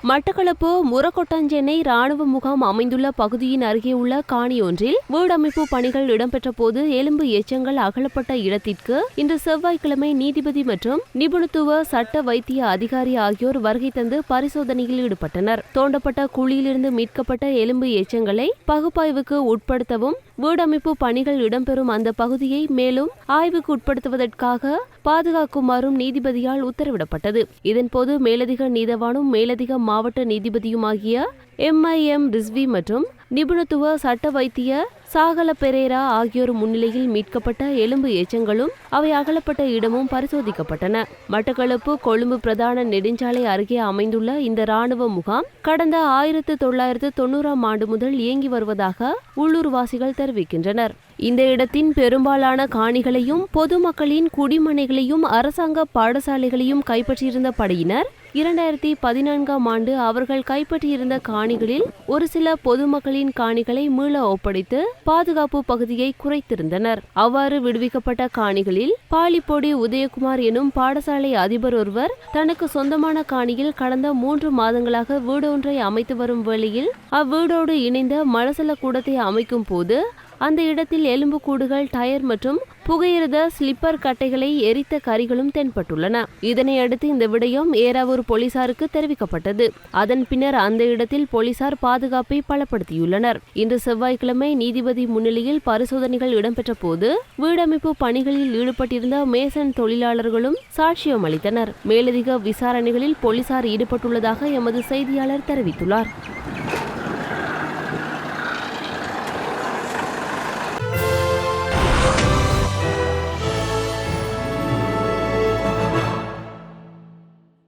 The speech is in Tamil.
மட்டக்களப்பு முரக்கொட்டஞ்சென்னை ராணுவ முகாம் அமைந்துள்ள பகுதியின் அருகே உள்ள காணியொன்றில் வீடமைப்பு பணிகள் இடம்பெற்ற போது எலும்பு எச்சங்கள் அகலப்பட்ட இடத்திற்கு இன்று செவ்வாய்க்கிழமை நீதிபதி மற்றும் நிபுணத்துவ சட்ட வைத்திய அதிகாரி ஆகியோர் வருகை தந்து பரிசோதனையில் ஈடுபட்டனர். தோண்டப்பட்ட குழியிலிருந்து மீட்கப்பட்ட எலும்பு எச்சங்களை பகுப்பாய்வுக்கு உட்படுத்தவும் வீடமைப்பு பணிகள் இடம்பெறும் அந்த பகுதியை மேலும் ஆய்வுக்கு உட்படுத்துவதற்காக பாதுகாக்குமாறும் நீதிபதியால் உத்தரவிடப்பட்டது. இதன்போது மேலதிக நீதவானும் மேலதிக மாவட்ட நீதிபதியுமாகிய MIM ரிஸ்வி மற்றும் நிபுணத்துவ சட்ட வைத்திய சாகல பெரேரா ஆகியோர் முன்னிலையில் மீட்கப்பட்ட எலும்பு எச்சங்களும் அவை அகலப்பட்ட இடமும் பரிசோதிக்கப்பட்டன. மட்டக்களப்பு கொழும்பு பிரதான நெடுஞ்சாலை அருகே அமைந்துள்ள இந்த ராணுவ முகாம் கடந்த 1990ஆம் ஆண்டு முதல் இயங்கி வருவதாக உள்ளூர்வாசிகள் தெரிவிக்கின்றனர். இந்த இடத்தின் பெரும்பாலான காணிகளையும் பொதுமக்களின் குடிமனைகளையும் அரசாங்க பாடசாலைகளையும் கைப்பற்றியிருந்த படையினர் 2014ஆம் ஆண்டு அவர்கள் கைப்பற்றியிருந்த காணிகளில் ஒரு சில பொதுமக்களின் காணிகளை மீள ஒப்படைத்து பாதுகாப்பு பகுதியை குறைத்திருந்தனர். அவ்வாறு விடுவிக்கப்பட்ட காணிகளில் பாலிப்பொடி உதயகுமார் எனும் பாடசாலை அதிபர் ஒருவர் தனக்கு சொந்தமான காணியில் கடந்த 3 மாதங்களாக வீடொன்றை அமைத்து வரும் வேளையில் அவ்வீடோடு இணைந்த மலசல கூடத்தை அமைக்கும் போது அந்த இடத்தில் எலும்புக்கூடுகள், டயர் மற்றும் புகையிரத ஸ்லிப்பர் கட்டைகளை எரித்த கரிகளும் தென்பட்டுள்ளன. இதனை அடுத்து இந்த விடயம் ஏறாவூர் போலீசாருக்கு தெரிவிக்கப்பட்டது. அதன் பின்னர் அந்த இடத்தில் போலீசார் பாதுகாப்பை பலப்படுத்தியுள்ளனர். இன்று செவ்வாய்க்கிழமை நீதிபதி முன்னிலையில் பரிசோதனைகள் இடம்பெற்ற போது வீடமைப்பு பணிகளில் ஈடுபட்டிருந்த மேசன் தொழிலாளர்களும் சாட்சியம் அளித்தனர். மேலதிக விசாரணைகளில் போலீசார் ஈடுபட்டுள்ளதாக எமது செய்தியாளர் தெரிவித்துள்ளார்.